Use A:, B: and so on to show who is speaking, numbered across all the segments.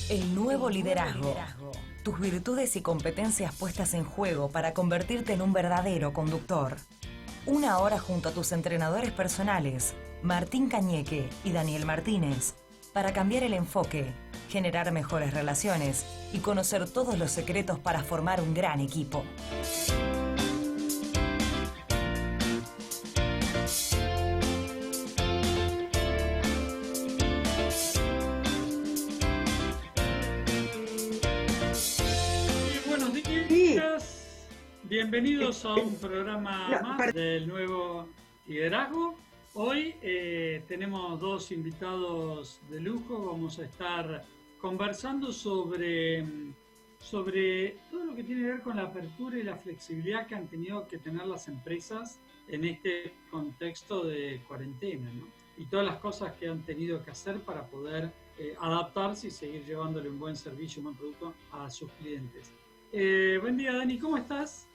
A: El nuevo liderazgo. Tus virtudes y competencias puestas en juego para convertirte en un verdadero conductor. Una hora junto a tus entrenadores personales, Martín Cañeque y Daniel Martínez, para cambiar el enfoque, generar mejores relaciones y conocer todos los secretos para formar un gran equipo.
B: Bienvenidos a un programa más del nuevo liderazgo. Hoy tenemos dos invitados de lujo. Vamos a estar conversando sobre todo lo que tiene que ver con la apertura y la flexibilidad que han tenido que tener las empresas en este contexto de cuarentena, ¿no? Y todas las cosas que han tenido que hacer para poder adaptarse y seguir llevándole un buen servicio, un buen producto a sus clientes. Buen día, Dani, ¿cómo estás?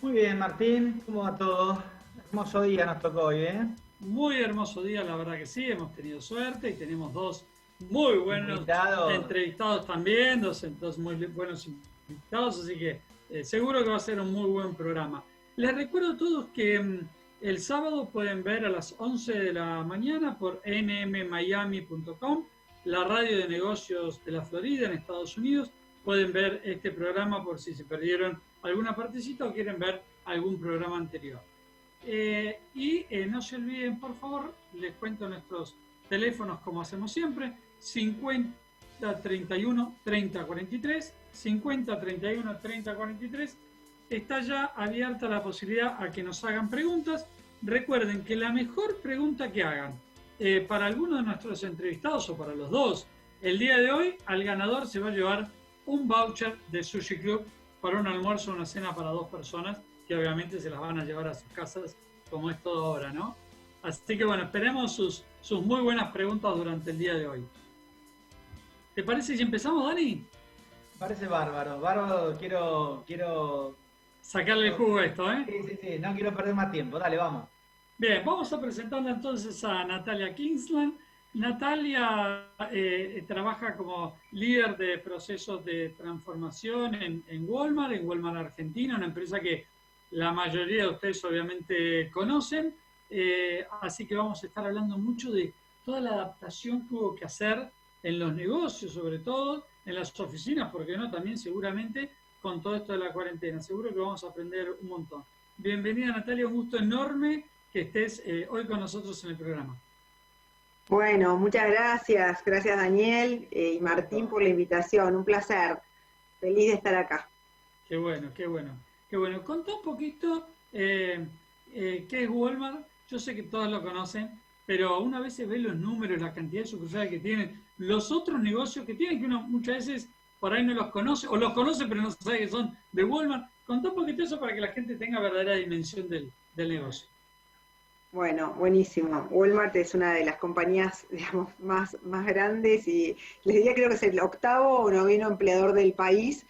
C: Muy bien, Martín, ¿cómo va todo? Hermoso día nos tocó hoy, ¿eh?
B: Muy hermoso día, la verdad que sí, hemos tenido suerte y tenemos dos muy buenos entrevistados también, dos muy buenos invitados, así que seguro que va a ser un muy buen programa. Les recuerdo a todos que el sábado pueden ver a las 11 de la mañana por nmmiami.com, la radio de negocios de la Florida en Estados Unidos. Pueden ver este programa por si se perdieron alguna partecita o quieren ver algún programa anterior. No se olviden, por favor, les cuento nuestros teléfonos como hacemos siempre: 50 31 30 43, 50 31 30 43. Está ya abierta la posibilidad a que nos hagan preguntas. Recuerden que la mejor pregunta que hagan para alguno de nuestros entrevistados o para los dos, el día de hoy, al ganador se va a llevar un voucher de Sushi Club para un almuerzo o una cena para dos personas, que obviamente se las van a llevar a sus casas, como es todo ahora, ¿no? Así que bueno, esperemos sus muy buenas preguntas durante el día de hoy. ¿Te parece si empezamos, Dani?
C: Me parece bárbaro, quiero
B: sacarle el jugo a esto, ¿eh?
C: Sí, no quiero perder más tiempo, dale, vamos.
B: Bien, vamos a presentarle entonces a Natalia Kingsland. Natalia trabaja como líder de procesos de transformación en Walmart Argentina, una empresa que la mayoría de ustedes obviamente conocen, así que vamos a estar hablando mucho de toda la adaptación que hubo que hacer en los negocios, sobre todo en las oficinas, porque no, también seguramente con todo esto de la cuarentena. Seguro que vamos a aprender un montón. Bienvenida, Natalia, un gusto enorme que estés hoy con nosotros en el programa.
D: Bueno, muchas gracias. Gracias, Daniel y Martín, por la invitación. Un placer. Feliz de estar acá.
B: Qué bueno. Contá un poquito qué es Walmart. Yo sé que todos lo conocen, pero una vez se ve los números, la cantidad de sucursales que tienen, los otros negocios que tienen, que uno muchas veces por ahí no los conoce, o los conoce pero no sabe que son de Walmart. Contá un poquito eso para que la gente tenga verdadera dimensión del negocio.
D: Bueno, buenísimo. Walmart es una de las compañías, digamos, más grandes y les diría, creo que es el octavo o noveno empleador del país.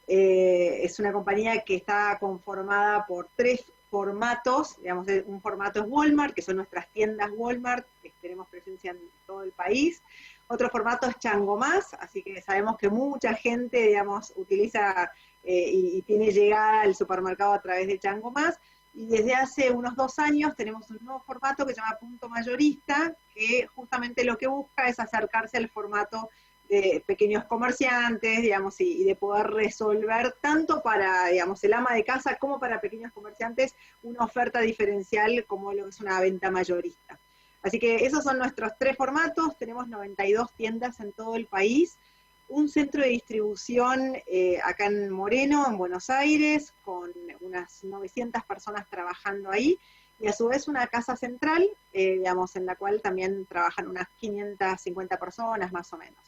D: Es una compañía que está conformada por tres formatos. Digamos, un formato es Walmart, que son nuestras tiendas Walmart, que tenemos presencia en todo el país. Otro formato es Chango Más, así que sabemos que mucha gente, digamos, utiliza y tiene llegada al supermercado a través de Chango Más. Y desde hace unos 2 años tenemos un nuevo formato que se llama Punto Mayorista, que justamente lo que busca es acercarse al formato de pequeños comerciantes, digamos, y de poder resolver tanto para, digamos, el ama de casa como para pequeños comerciantes una oferta diferencial como lo que es una venta mayorista. Así que esos son nuestros 3 formatos. Tenemos 92 tiendas en todo el país, un centro de distribución acá en Moreno, en Buenos Aires, con unas 900 personas trabajando ahí, y a su vez una casa central, digamos, en la cual también trabajan unas 550 personas más o menos.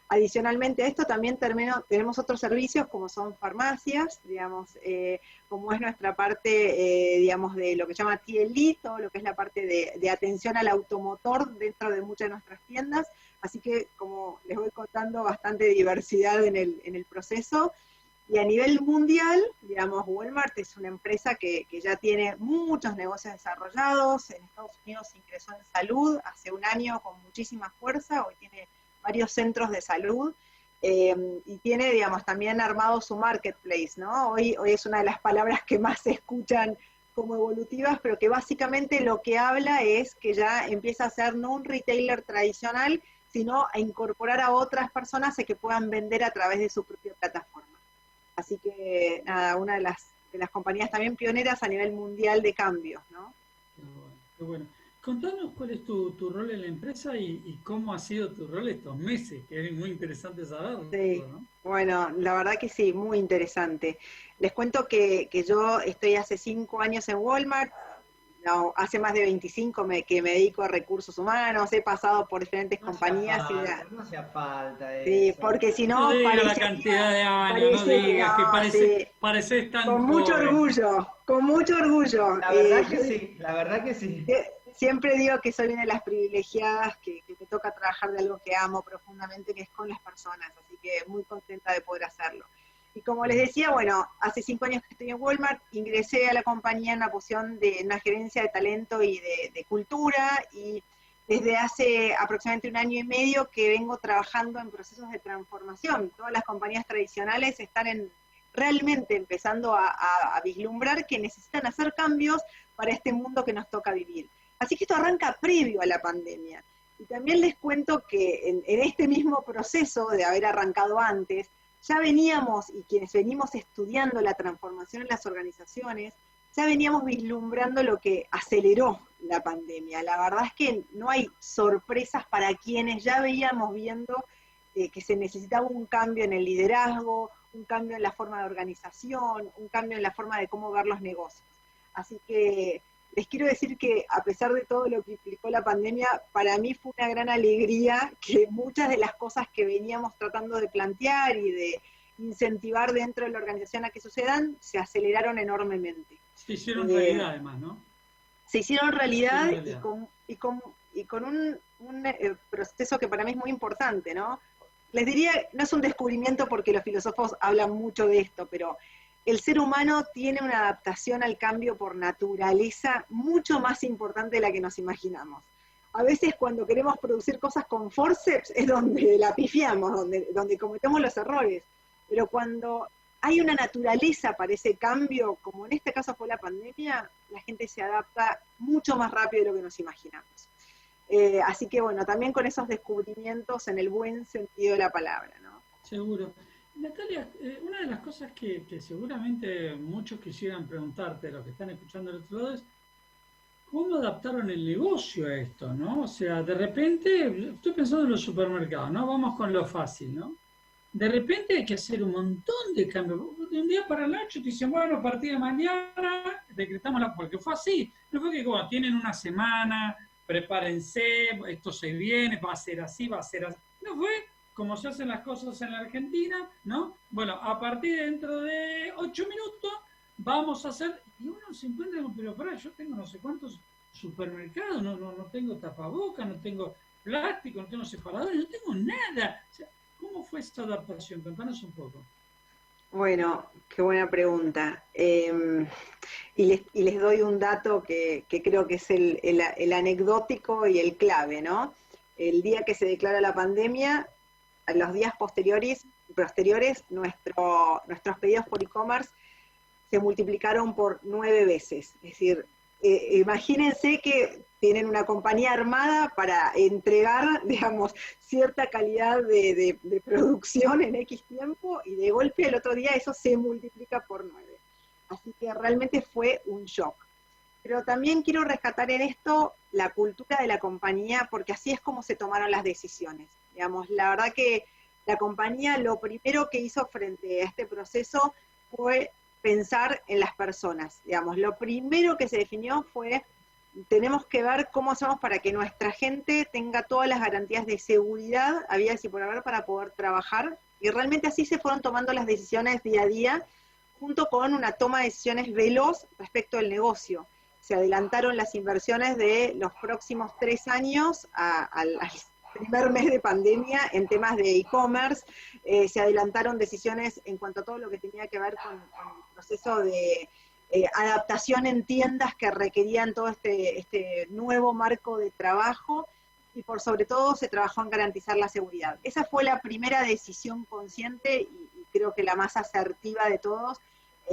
D: Adicionalmente a esto también tenemos otros servicios como son farmacias, digamos, como es nuestra parte, digamos, de lo que se llama TLE, todo lo que es la parte de atención al automotor dentro de muchas de nuestras tiendas. Así que, como les voy contando, bastante diversidad en el proceso. Y a nivel mundial, digamos, Walmart es una empresa que ya tiene muchos negocios desarrollados. En Estados Unidos ingresó en salud hace un año con muchísima fuerza, hoy tiene varios centros de salud, y tiene, digamos, también armado su marketplace, ¿no? Hoy es una de las palabras que más se escuchan como evolutivas, pero que básicamente lo que habla es que ya empieza a ser no un retailer tradicional, sino a incorporar a otras personas a que puedan vender a través de su propia plataforma. Así que, nada, una de las compañías también pioneras a nivel mundial de cambios, ¿no?
B: Qué bueno, qué bueno. Contanos cuál es tu rol en la empresa y cómo ha sido tu rol estos meses, que es muy interesante saberlo,
D: Sí,
B: ¿no?
D: bueno, la verdad que sí, muy interesante. Les cuento que yo estoy hace 5 años en Walmart, no, hace más de 25 que me dedico a recursos humanos, he pasado por diferentes
C: No hacía
D: compañías
C: falta, no hacía falta
D: sí,
C: eso.
D: porque si
B: No
D: no
B: digas la
D: parece,
B: cantidad de años, no
D: parece que
B: digas que
D: no, sí,
B: pareces
D: con
B: tan
D: mucho
B: joven.
D: orgullo, con mucho orgullo.
C: La verdad que sí, la verdad que sí.
D: Siempre digo que soy una de las privilegiadas que me toca trabajar de algo que amo profundamente, que es con las personas, así que muy contenta de poder hacerlo. Y como les decía, bueno, hace 5 años que estoy en Walmart, ingresé a la compañía en una posición de una gerencia de talento y de cultura, y desde hace aproximadamente 1 año y medio que vengo trabajando en procesos de transformación. Todas las compañías tradicionales están realmente empezando a vislumbrar que necesitan hacer cambios para este mundo que nos toca vivir. Así que esto arranca previo a la pandemia. Y también les cuento que en este mismo proceso de haber arrancado antes, ya veníamos, y quienes venimos estudiando la transformación en las organizaciones, ya veníamos vislumbrando lo que aceleró la pandemia. La verdad es que no hay sorpresas para quienes ya veíamos viendo que se necesitaba un cambio en el liderazgo, un cambio en la forma de organización, un cambio en la forma de cómo ver los negocios. Así que les quiero decir que a pesar de todo lo que implicó la pandemia, para mí fue una gran alegría que muchas de las cosas que veníamos tratando de plantear y de incentivar dentro de la organización a que sucedan, se aceleraron enormemente.
B: Se hicieron realidad además, ¿no?
D: Se hicieron realidad,
B: Se hicieron realidad.
D: y con un proceso que para mí es muy importante, ¿no? Les diría, no es un descubrimiento porque los filósofos hablan mucho de esto, pero el ser humano tiene una adaptación al cambio por naturaleza mucho más importante de la que nos imaginamos. A veces cuando queremos producir cosas con forceps es donde la pifiamos, donde cometemos los errores, pero cuando hay una naturaleza para ese cambio, como en este caso fue la pandemia, la gente se adapta mucho más rápido de lo que nos imaginamos. Así que bueno, también con esos descubrimientos en el buen sentido de la palabra, ¿no?
B: Seguro. Natalia, una de las cosas que seguramente muchos quisieran preguntarte, los que están escuchando del otro lado, es ¿cómo adaptaron el negocio a esto, no? O sea, de repente, estoy pensando en los supermercados, ¿no? Vamos con lo fácil, ¿no? De repente hay que hacer un montón de cambios. De un día para el otro te dicen, bueno, a partir de mañana decretamos porque fue así. No fue que, bueno, tienen una semana, prepárense, esto se viene, va a ser así, va a ser así. No fue como se hacen las cosas en la Argentina, ¿no? Bueno, a partir de dentro de 8 minutos vamos a hacer, y uno se encuentra con, pero pará, yo tengo no sé cuántos supermercados, no tengo tapabocas, no tengo plástico, no tengo separadores, no tengo nada. O sea, ¿cómo fue esta adaptación? Contanos un poco.
D: Bueno, qué buena pregunta. Y les doy un dato que creo que es el anecdótico y el clave, ¿no? El día que se declara la pandemia, a los días posteriores nuestros pedidos por e-commerce se multiplicaron por 9 veces. Es decir, imagínense que tienen una compañía armada para entregar, digamos, cierta calidad de producción en X tiempo, y de golpe el otro día eso se multiplica por 9. Así que realmente fue un shock. Pero también quiero rescatar en esto la cultura de la compañía, porque así es como se tomaron las decisiones. Digamos, la verdad que la compañía lo primero que hizo frente a este proceso fue pensar en las personas. Digamos, lo primero que se definió fue, tenemos que ver cómo hacemos para que nuestra gente tenga todas las garantías de seguridad, había y por haber, para poder trabajar, y realmente así se fueron tomando las decisiones día a día, junto con una toma de decisiones veloz respecto al negocio. Se adelantaron las inversiones de los próximos 3 años al primer mes de pandemia en temas de e-commerce, se adelantaron decisiones en cuanto a todo lo que tenía que ver con el proceso de adaptación en tiendas que requerían todo este nuevo marco de trabajo, y por sobre todo se trabajó en garantizar la seguridad. Esa fue la primera decisión consciente y creo que la más asertiva de todos.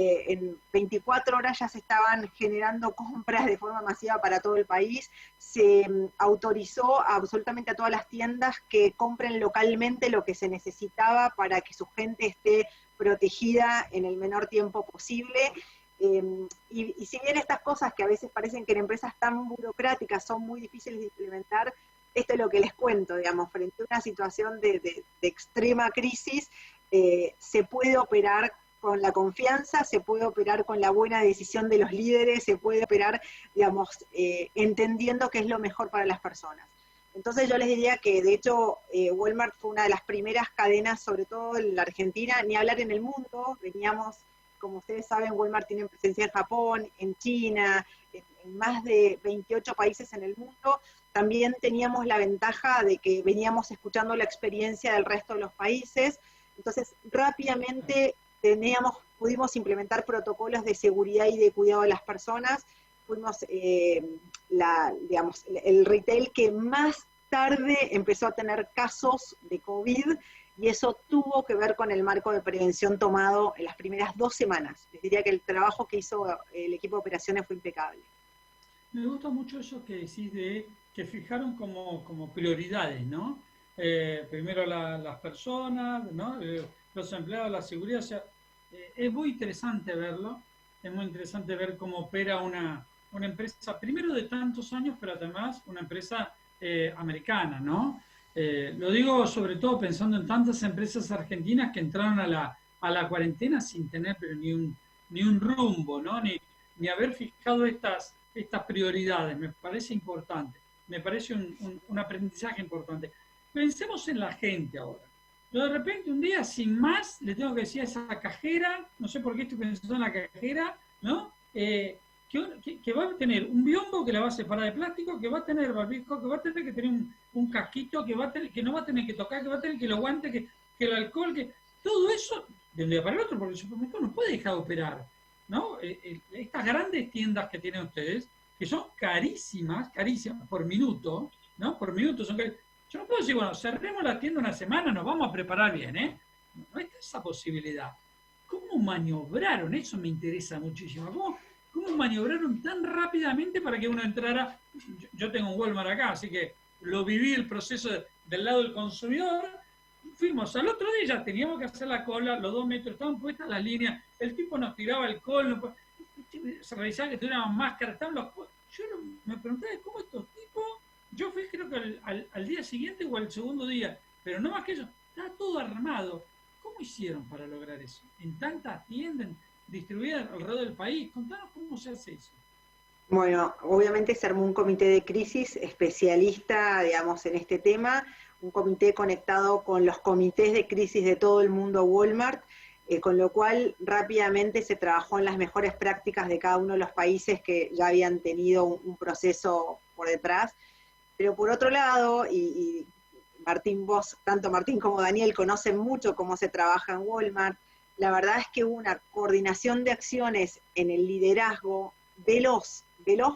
D: En 24 horas ya se estaban generando compras de forma masiva para todo el país, se autorizó absolutamente a todas las tiendas que compren localmente lo que se necesitaba para que su gente esté protegida en el menor tiempo posible. Y si bien estas cosas que a veces parecen que en empresas tan burocráticas son muy difíciles de implementar, esto es lo que les cuento, digamos, frente a una situación de extrema crisis, se puede operar con la confianza, se puede operar con la buena decisión de los líderes, se puede operar, digamos, entendiendo qué es lo mejor para las personas. Entonces yo les diría que, de hecho, Walmart fue una de las primeras cadenas, sobre todo en la Argentina, ni hablar en el mundo. Veníamos, como ustedes saben, Walmart tiene presencia en Japón, en China, en más de 28 países en el mundo. También teníamos la ventaja de que veníamos escuchando la experiencia del resto de los países. Entonces, rápidamente pudimos implementar protocolos de seguridad y de cuidado de las personas. Fuimos, digamos, el retail que más tarde empezó a tener casos de COVID, y eso tuvo que ver con el marco de prevención tomado en las primeras 2 semanas. Les diría que el trabajo que hizo el equipo de operaciones fue impecable.
B: Me gusta mucho eso que decís de que fijaron como prioridades, ¿no? Primero las personas, ¿no? Los empleados, la seguridad. O sea, es muy interesante verlo, es muy interesante ver cómo opera una empresa, primero de tantos años, pero además una empresa americana, ¿no? Lo digo sobre todo pensando en tantas empresas argentinas que entraron a la cuarentena sin tener pero ni un rumbo, ¿no? Ni haber fijado estas prioridades. Me parece importante, me parece un aprendizaje importante. Pensemos en la gente ahora. Yo de repente un día, sin más, le tengo que decir a esa cajera, no sé por qué estoy pensando en la cajera, ¿no? Que va a tener un biombo que la va a separar de plástico, que va a tener barbijo, que va a tener que tener un casquito, que no va a tener que tocar, que va a tener que lo guante, que el alcohol, que todo eso de un día para el otro, porque el supermercado no puede dejar de operar, ¿no? Estas grandes tiendas que tienen ustedes, que son carísimas por minuto, ¿no? Por minuto son carísimas. Yo no puedo decir, bueno, cerremos la tienda una semana, nos vamos a preparar bien, ¿eh? No está esa posibilidad. ¿Cómo maniobraron? Eso me interesa muchísimo. ¿Cómo maniobraron tan rápidamente para que uno entrara? Yo tengo un Walmart acá, así que lo viví el proceso del lado del consumidor. Fuimos al otro día, ya teníamos que hacer la cola, los 2 metros, estaban puestas las líneas, el tipo nos tiraba alcohol, se revisaba que tuviéramos máscara, estaban yo me preguntaba cómo estos tipos. Yo fui creo que al día siguiente o al segundo día, pero no más que eso, estaba todo armado. ¿Cómo hicieron para lograr eso? En tantas tiendas distribuidas alrededor del país. Contanos cómo se hace eso.
D: Bueno, obviamente se armó un comité de crisis especialista, digamos, en este tema, un comité conectado con los comités de crisis de todo el mundo Walmart, con lo cual rápidamente se trabajó en las mejores prácticas de cada uno de los países que ya habían tenido un proceso por detrás. Pero por otro lado, y Martín, vos, tanto Martín como Daniel, conocen mucho cómo se trabaja en Walmart, la verdad es que hubo una coordinación de acciones en el liderazgo veloz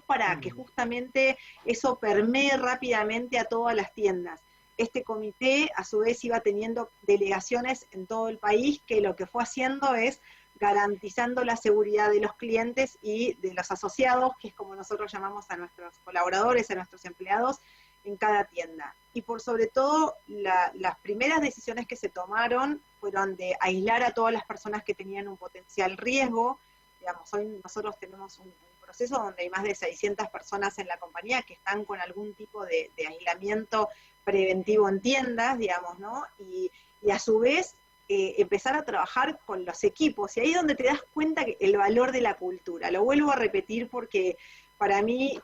D: para que justamente eso permee rápidamente a todas las tiendas. Este comité, a su vez, iba teniendo delegaciones en todo el país, que lo que fue haciendo es garantizando la seguridad de los clientes y de los asociados, que es como nosotros llamamos a nuestros colaboradores, a nuestros empleados, en cada tienda. Y por sobre todo, las primeras decisiones que se tomaron fueron de aislar a todas las personas que tenían un potencial riesgo. Digamos, hoy nosotros tenemos un proceso donde hay más de 600 personas en la compañía que están con algún tipo de aislamiento preventivo en tiendas, digamos, ¿no? Y a su vez, empezar a trabajar con los equipos, y ahí es donde te das cuenta que el valor de la cultura. Lo vuelvo a repetir porque para mí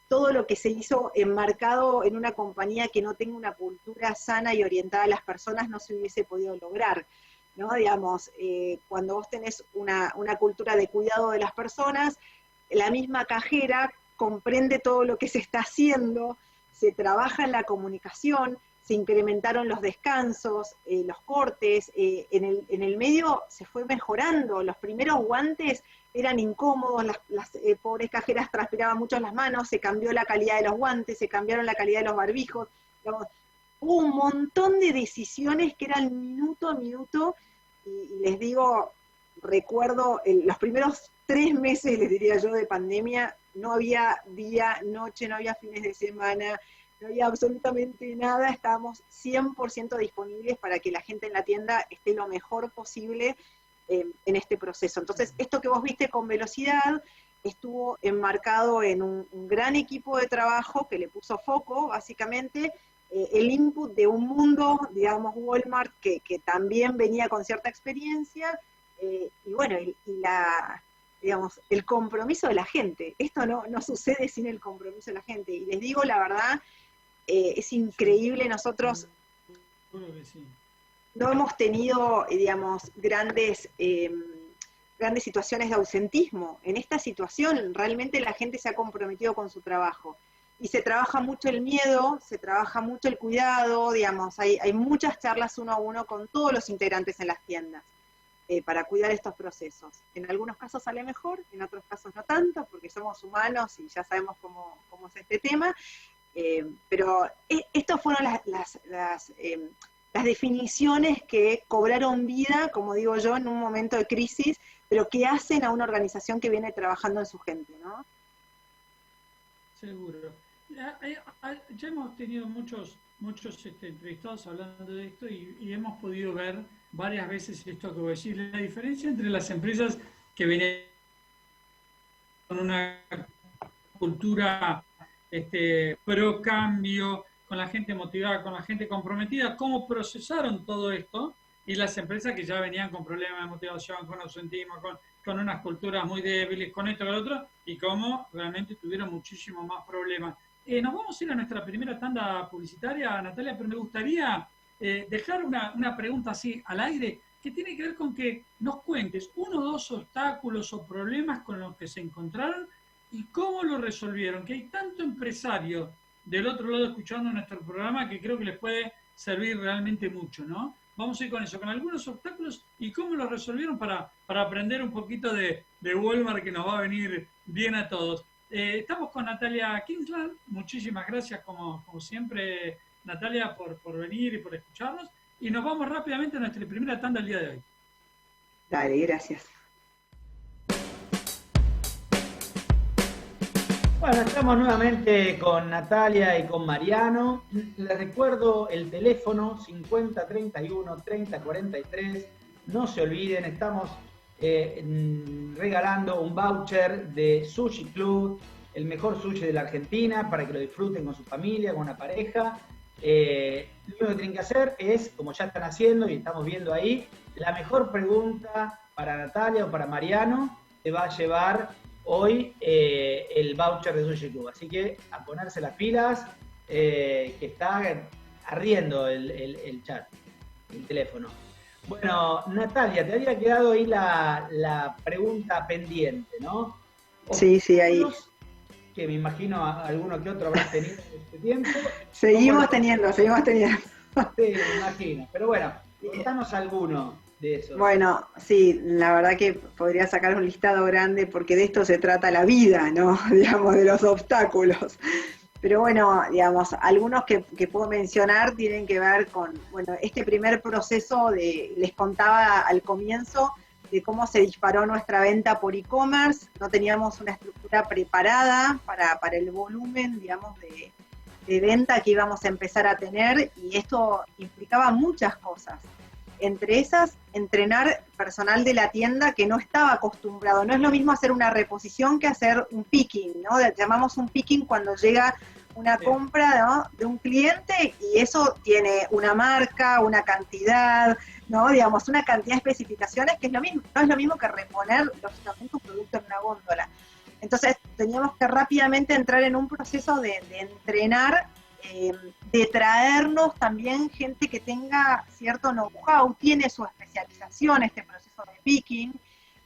D: todo lo que se hizo enmarcado en una compañía que no tenga una cultura sana y orientada a las personas no se hubiese podido lograr, ¿no? Digamos, cuando vos tenés una cultura de cuidado de las personas, la misma cajera comprende todo lo que se está haciendo, se trabaja en la comunicación, se incrementaron los descansos, los cortes, en el medio se fue mejorando. Los primeros guantes eran incómodos, las pobres cajeras transpiraban mucho en las manos, se cambió la calidad de los guantes, se cambiaron la calidad de los barbijos, digamos, hubo un montón de decisiones que eran minuto a minuto, y les digo, recuerdo los primeros 3 meses, les diría yo, de pandemia, no había día, noche, no había fines de semana, no había absolutamente nada, estábamos 100% disponibles para que la gente en la tienda esté lo mejor posible en este proceso. Entonces, esto que vos viste con velocidad estuvo enmarcado en un gran equipo de trabajo que le puso foco, básicamente, el input de un mundo, digamos, Walmart, que también venía con cierta experiencia, y bueno, digamos, el compromiso de la gente. Esto no sucede sin el compromiso de la gente. Y les digo la verdad, es increíble, nosotros no hemos tenido, digamos, grandes situaciones de ausentismo. En esta situación realmente la gente se ha comprometido con su trabajo. Y se trabaja mucho el miedo, se trabaja mucho el cuidado, digamos, hay muchas charlas 1 a 1 con todos los integrantes en las tiendas para cuidar estos procesos. En algunos casos sale mejor, en otros casos no tanto, porque somos humanos y ya sabemos cómo es este tema, pero estas fueron las definiciones que cobraron vida, como digo yo, en un momento de crisis, pero que hacen a una organización que viene trabajando en su gente, ¿no?
B: Seguro. Ya hemos tenido muchos entrevistados hablando de esto y hemos podido ver varias veces esto que voy a decir, la diferencia entre las empresas que venían con una cultura pro cambio, con la gente motivada, con la gente comprometida, cómo procesaron todo esto, y las empresas que ya venían con problemas de motivación, con ausentismo, con unas culturas muy débiles, con esto y con lo otro, y cómo realmente tuvieron muchísimo más problemas. Nos vamos a ir a nuestra primera tanda publicitaria, Natalia, pero me gustaría dejar una pregunta así al aire, que tiene que ver con que nos cuentes 1 o 2 obstáculos o problemas con los que se encontraron y cómo lo resolvieron, que hay tanto empresario del otro lado escuchando nuestro programa que creo que les puede servir realmente mucho, ¿no? Vamos a ir con eso, con algunos obstáculos y cómo lo resolvieron para aprender un poquito de Walmart, que nos va a venir bien a todos. Estamos con Natalia Kingsland, muchísimas gracias como siempre, Natalia, por venir y por escucharnos, y nos vamos rápidamente a nuestra primera tanda el día de hoy.
D: Dale, gracias.
C: Bueno, estamos nuevamente con Natalia y con Mariano. Les recuerdo el teléfono 5031-3043. No se olviden, estamos regalando un voucher de Sushi Club, el mejor sushi de la Argentina, para que lo disfruten con su familia, con una pareja. Lo único que tienen que hacer es, como ya están haciendo y estamos viendo ahí, la mejor pregunta para Natalia o para Mariano te va a llevar hoy el voucher de Sushi Club. Así que a ponerse las pilas, que está ardiendo el chat, el teléfono. Bueno, Natalia, te había quedado ahí la pregunta pendiente, ¿no?
D: Sí, ahí.
C: Que me imagino alguno que otro habrás tenido en este tiempo.
D: Seguimos teniendo.
C: Sí, me imagino. Pero bueno, contanos alguno de esos.
D: Bueno, sí, la verdad que podría sacar un listado grande porque de esto se trata la vida, ¿no? Digamos, de los obstáculos. Pero bueno, digamos, algunos que puedo mencionar tienen que ver con, bueno, este primer proceso les contaba al comienzo de cómo se disparó nuestra venta por e-commerce. No teníamos una estructura preparada para el volumen, digamos, de venta que íbamos a empezar a tener, y esto implicaba muchas cosas. Entre esas, entrenar personal de la tienda que no estaba acostumbrado. No es lo mismo hacer una reposición que hacer un picking, ¿no? Llamamos un picking cuando llega una compra, ¿no?, de un cliente, y eso tiene una marca, una cantidad, ¿no? Digamos, una cantidad de especificaciones que es lo mismo, no es lo mismo que reponer lógicamente un producto en una góndola. Entonces teníamos que rápidamente entrar en un proceso de entrenar, de traernos también gente que tenga cierto know-how, tiene su especialización, este proceso de picking,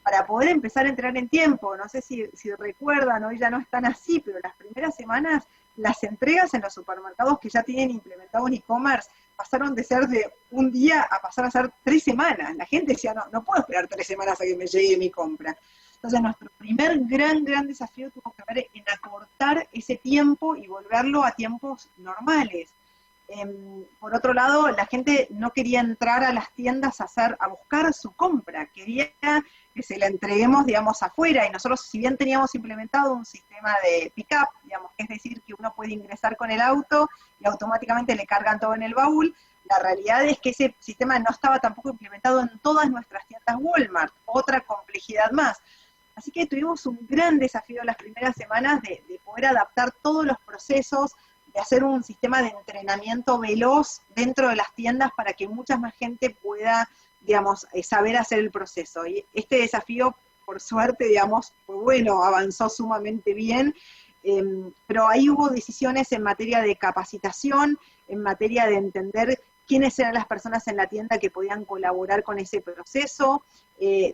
D: para poder empezar a entrar en tiempo. No sé si recuerdan, hoy ya no están así, pero las primeras semanas las entregas en los supermercados que ya tienen implementado un e-commerce pasaron de ser de un día a pasar a ser 3 semanas. La gente decía, no puedo esperar 3 semanas a que me llegue mi compra. Entonces nuestro primer gran desafío tuvo que ver en acortar ese tiempo y volverlo a tiempos normales. Por otro lado, la gente no quería entrar a las tiendas a buscar su compra, quería que se la entreguemos, digamos, afuera, y nosotros, si bien teníamos implementado un sistema de pick-up, digamos, que es decir, que uno puede ingresar con el auto y automáticamente le cargan todo en el baúl, la realidad es que ese sistema no estaba tampoco implementado en todas nuestras tiendas Walmart, otra complejidad más. Así que tuvimos un gran desafío las primeras semanas de poder adaptar todos los procesos, de hacer un sistema de entrenamiento veloz dentro de las tiendas para que mucha más gente pueda, digamos, saber hacer el proceso. Y este desafío, por suerte, digamos, fue bueno, avanzó sumamente bien, pero ahí hubo decisiones en materia de capacitación, en materia de entender quiénes eran las personas en la tienda que podían colaborar con ese proceso,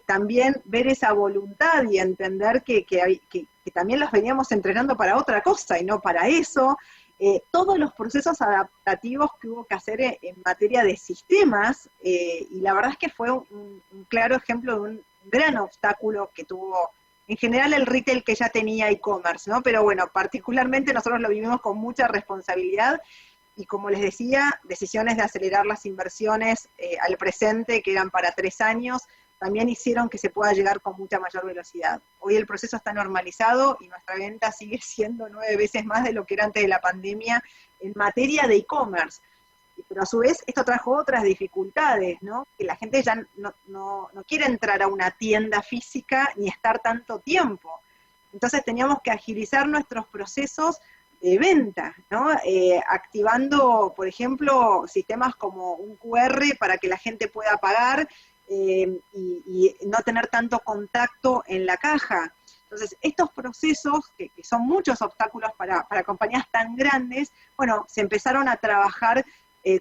D: también ver esa voluntad y entender que también los veníamos entrenando para otra cosa y no para eso. Todos los procesos adaptativos que hubo que hacer en materia de sistemas, y la verdad es que fue un claro ejemplo de un gran obstáculo que tuvo en general el retail que ya tenía e-commerce, ¿no? Pero bueno, particularmente nosotros lo vivimos con mucha responsabilidad, y como les decía, decisiones de acelerar las inversiones al presente, que eran para 3 años, también hicieron que se pueda llegar con mucha mayor velocidad. Hoy el proceso está normalizado y nuestra venta sigue siendo 9 veces más de lo que era antes de la pandemia en materia de e-commerce. Pero a su vez esto trajo otras dificultades, ¿no? Que la gente ya no quiere entrar a una tienda física ni estar tanto tiempo. Entonces teníamos que agilizar nuestros procesos de venta, ¿no? Activando, por ejemplo, sistemas como un QR para que la gente pueda pagar, y no tener tanto contacto en la caja. Entonces, estos procesos, que son muchos obstáculos para compañías tan grandes, bueno, se empezaron a trabajar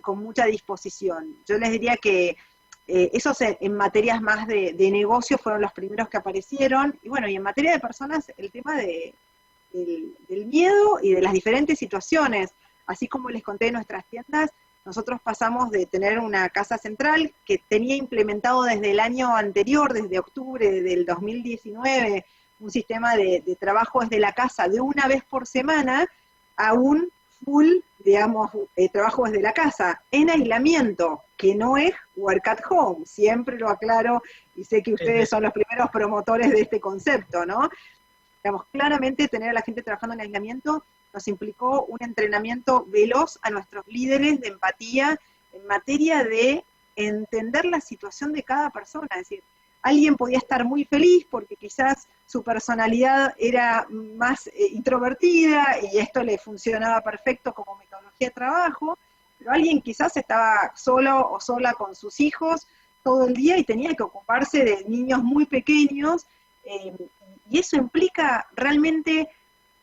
D: con mucha disposición. Yo les diría que esos en materias más de negocio fueron los primeros que aparecieron, y bueno, y en materia de personas, el tema del miedo y de las diferentes situaciones, así como les conté en nuestras tiendas. Nosotros pasamos de tener una casa central que tenía implementado desde el año anterior, desde octubre del 2019, un sistema de trabajo desde la casa de una vez por semana, a un full, digamos, trabajo desde la casa, en aislamiento, que no es work at home, siempre lo aclaro, y sé que ustedes son los primeros promotores de este concepto, ¿no? Digamos, claramente tener a la gente trabajando en aislamiento nos implicó un entrenamiento veloz a nuestros líderes de empatía en materia de entender la situación de cada persona. Es decir, alguien podía estar muy feliz porque quizás su personalidad era más introvertida y esto le funcionaba perfecto como metodología de trabajo, pero alguien quizás estaba solo o sola con sus hijos todo el día y tenía que ocuparse de niños muy pequeños, y eso implica realmente,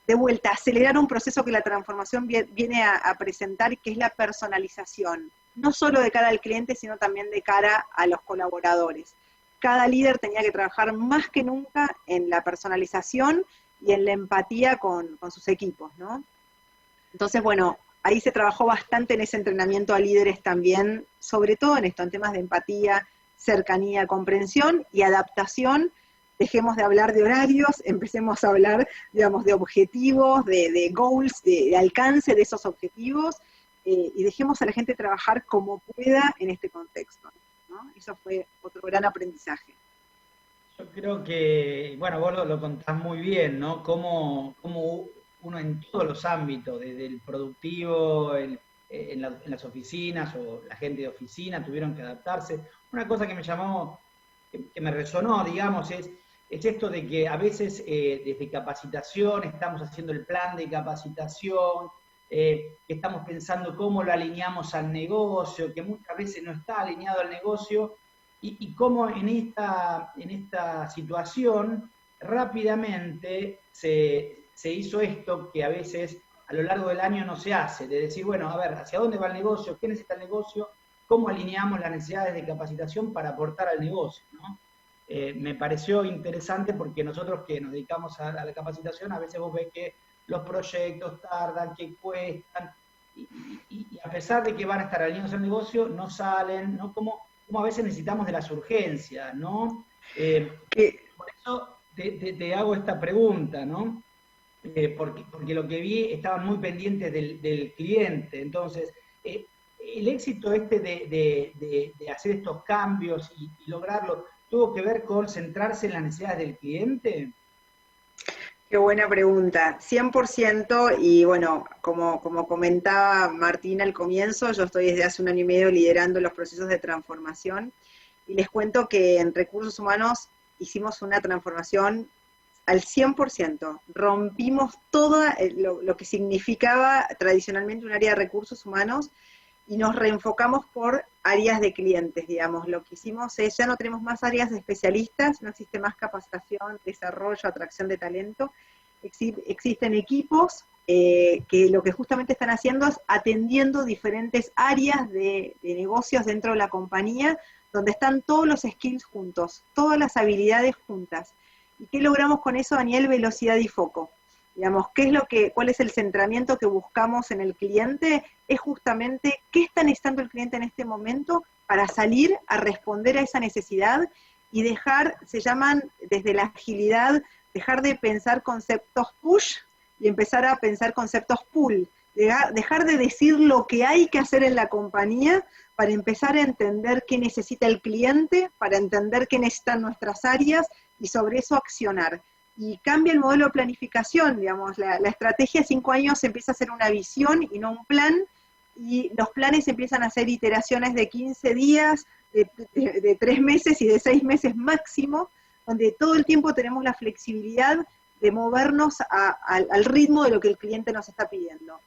D: de vuelta, acelerar un proceso que la transformación viene a presentar, que es la personalización, no solo de cara al cliente, sino también de cara a los colaboradores. Cada líder tenía que trabajar más que nunca en la personalización y en la empatía con sus equipos, ¿no? Entonces, bueno, ahí se trabajó bastante en ese entrenamiento a líderes también, sobre todo en esto, en temas de empatía, cercanía, comprensión y adaptación. Dejemos de hablar de horarios, empecemos a hablar, digamos, de objetivos, de goals, de alcance de esos objetivos, y dejemos a la gente trabajar como pueda en este contexto, ¿no? Eso fue otro gran aprendizaje.
C: Yo creo que, bueno, vos lo contás muy bien, ¿no? Cómo uno en todos los ámbitos, desde el productivo, en las oficinas, o la gente de oficina tuvieron que adaptarse. Una cosa que me llamó, que me resonó, digamos, es esto de que a veces desde capacitación estamos haciendo el plan de capacitación, que estamos pensando cómo lo alineamos al negocio, que muchas veces no está alineado al negocio, y cómo en esta situación rápidamente se hizo esto que a veces a lo largo del año no se hace, de decir, bueno, a ver, ¿hacia dónde va el negocio? ¿Qué necesita el negocio? ¿Cómo alineamos las necesidades de capacitación para aportar al negocio, ¿no? Me pareció interesante porque nosotros que nos dedicamos a la capacitación, a veces vos ves que los proyectos tardan, que cuestan, y a pesar de que van a estar alineados al negocio, no salen, ¿no? Como a veces necesitamos de las urgencias, ¿no? Por eso te hago esta pregunta, ¿no? Porque lo que vi estaban muy pendientes del cliente. Entonces, el éxito de hacer estos cambios y lograrlo, ¿tuvo que ver con centrarse en las necesidades del cliente?
D: Qué buena pregunta, 100%, y bueno, como comentaba Martín al comienzo, yo estoy desde hace 1 año y medio liderando los procesos de transformación, y les cuento que en recursos humanos hicimos una transformación al 100%, rompimos todo lo que significaba tradicionalmente un área de recursos humanos, y nos reenfocamos por áreas de clientes, digamos. Lo que hicimos es, ya no tenemos más áreas de especialistas, no existe más capacitación, desarrollo, atracción de talento, existen equipos que lo que justamente están haciendo es atendiendo diferentes áreas de negocios dentro de la compañía, donde están todos los skills juntos, todas las habilidades juntas. ¿Y qué logramos con eso, Daniel? Velocidad y foco. Digamos, ¿cuál es el centramiento que buscamos en el cliente? Es justamente qué está necesitando el cliente en este momento para salir a responder a esa necesidad y dejar, se llaman desde la agilidad, dejar de pensar conceptos push y empezar a pensar conceptos pull. Dejar de decir lo que hay que hacer en la compañía para empezar a entender qué necesita el cliente, para entender qué necesitan nuestras áreas y sobre eso accionar. Y cambia el modelo de planificación, digamos, la estrategia de 5 años empieza a ser una visión y no un plan, y los planes empiezan a ser iteraciones de 15 días, de 3 meses y de 6 meses máximo, donde todo el tiempo tenemos la flexibilidad de movernos al ritmo de lo que el cliente nos está pidiendo.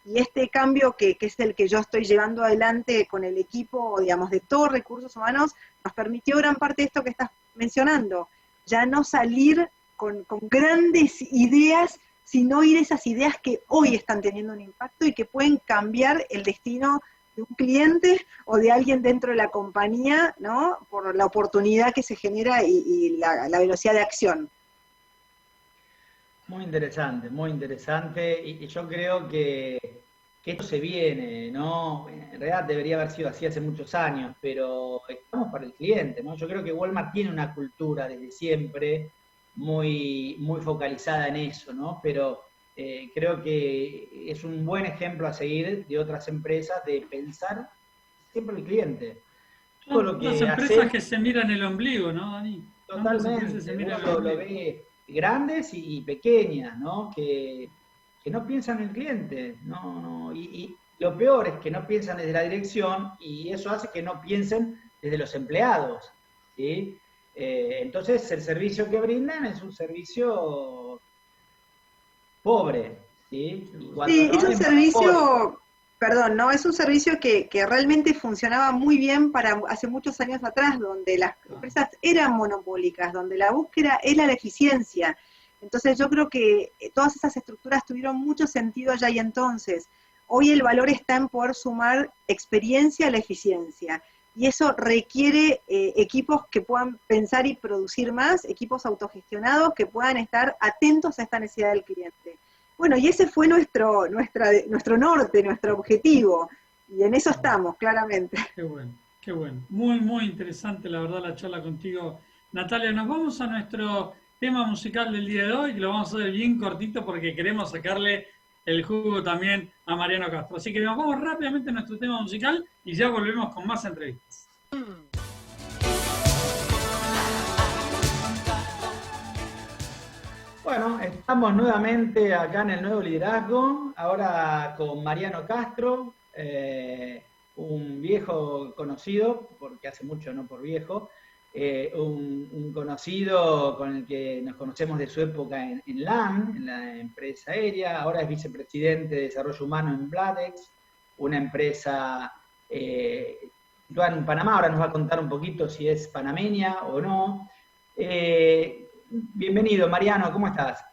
D: Y este cambio que es el que yo estoy llevando adelante con el equipo, digamos, de todos recursos humanos, nos permitió gran parte de esto que estás mencionando, ya no salir con grandes ideas, sino ir a esas ideas que hoy están teniendo un impacto y que pueden cambiar el destino de un cliente o de alguien dentro de la compañía, ¿no? Por la oportunidad que se genera y la velocidad de acción.
C: Muy interesante, y yo creo que esto se viene, ¿no? En realidad debería haber sido así hace muchos años, pero estamos para el cliente, ¿no? Yo creo que Walmart tiene una cultura desde siempre muy focalizada en eso, ¿no? Pero creo que es un buen ejemplo a seguir de otras empresas de pensar siempre el cliente.
B: Todo lo que las empresas que se miran el ombligo, ¿no, Dani?
C: Totalmente, uno lo ve grandes y pequeñas, ¿no? Que no piensan en el cliente, y lo peor es que no piensan desde la dirección y eso hace que no piensen desde los empleados, ¿sí? Entonces el servicio que brindan es un servicio pobre, ¿sí?
D: Sí, es un servicio, perdón, ¿no? Es un servicio que realmente funcionaba muy bien para hace muchos años atrás, donde las empresas eran monopólicas, donde la búsqueda era la eficiencia. Entonces yo creo que todas esas estructuras tuvieron mucho sentido allá y entonces. Hoy el valor está en poder sumar experiencia a la eficiencia. Y eso requiere equipos que puedan pensar y producir más, equipos autogestionados que puedan estar atentos a esta necesidad del cliente. Bueno, y ese fue nuestro norte, nuestro objetivo, y en eso estamos, claramente.
B: Qué bueno. Muy interesante, la verdad, la charla contigo, Natalia. Nos vamos a nuestro tema musical del día de hoy, que lo vamos a hacer bien cortito porque queremos sacarle el jugo también a Mariano Castro. Así que nos vamos rápidamente a nuestro tema musical y ya volvemos con más entrevistas.
C: Bueno, estamos nuevamente acá en el Nuevo Liderazgo, ahora con Mariano Castro, un viejo conocido, porque hace mucho no por viejo, un conocido con el que nos conocemos de su época en LAN, en la empresa aérea, ahora es vicepresidente de Desarrollo Humano en Bladex, una empresa situada en Panamá, ahora nos va a contar un poquito si es panameña o no. Bienvenido, Mariano, ¿cómo estás?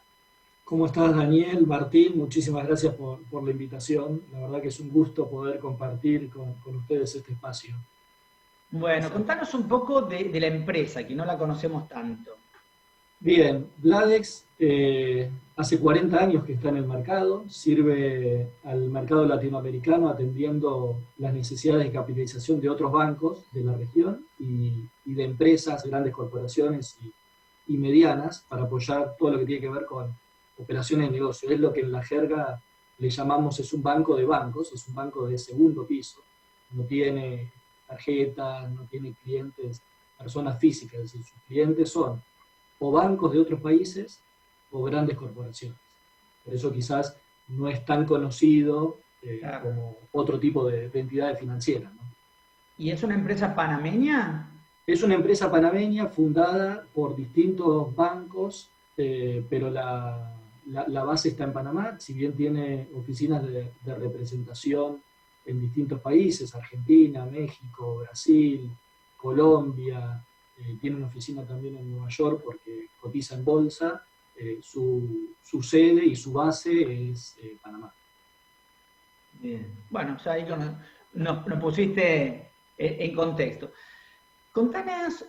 E: ¿Cómo estás, Daniel, Martín? Muchísimas gracias por la invitación. La verdad que es un gusto poder compartir con ustedes este espacio.
C: Bueno, contanos un poco de la empresa, que no la conocemos tanto.
E: Bien, Bladex hace 40 años que está en el mercado, sirve al mercado latinoamericano atendiendo las necesidades de capitalización de otros bancos de la región y de empresas, grandes corporaciones y medianas para apoyar todo lo que tiene que ver con operaciones de negocio. Es lo que en la jerga le llamamos, es un banco de bancos, es un banco de segundo piso, no tiene tarjetas, no tiene clientes, personas físicas, es decir, sus clientes son o bancos de otros países o grandes corporaciones. Por eso quizás no es tan conocido
C: Claro.
E: como otro tipo de entidades financieras, ¿no?
C: ¿Y es una empresa panameña?
E: Es una empresa panameña fundada por distintos bancos, pero la base está en Panamá, si bien tiene oficinas de representación en distintos países, Argentina, México, Brasil, Colombia, tiene una oficina también en Nueva York porque cotiza en bolsa, su sede y su base es Panamá.
C: Bien. Bueno, ya ahí nos pusiste en contexto. Contanos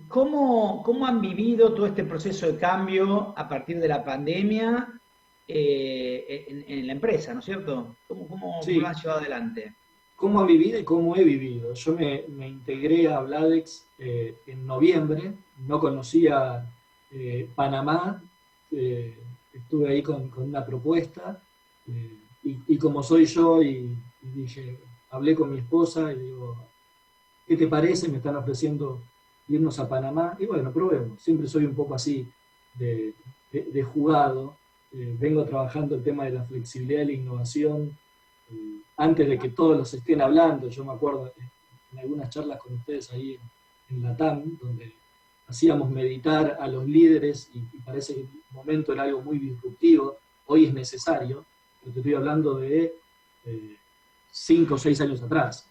C: cómo han vivido todo este proceso de cambio a partir de la pandemia en la empresa, ¿no es cierto? ¿Cómo
E: Sí.
C: lo han llevado adelante?
E: ¿Cómo han vivido y cómo he vivido? Yo me integré a Bladex en noviembre, no conocía Panamá, estuve ahí con una propuesta, y como soy yo, y dije, hablé con mi esposa y digo, ¿qué te parece? Me están ofreciendo irnos a Panamá, y bueno, probemos. Siempre soy un poco así de jugado, vengo trabajando el tema de la flexibilidad y la innovación, antes de que todos los estén hablando. Yo me acuerdo en algunas charlas con ustedes ahí en Latam, donde hacíamos meditar a los líderes y para ese momento era algo muy disruptivo. Hoy es necesario, pero te estoy hablando de 5 o 6 años atrás.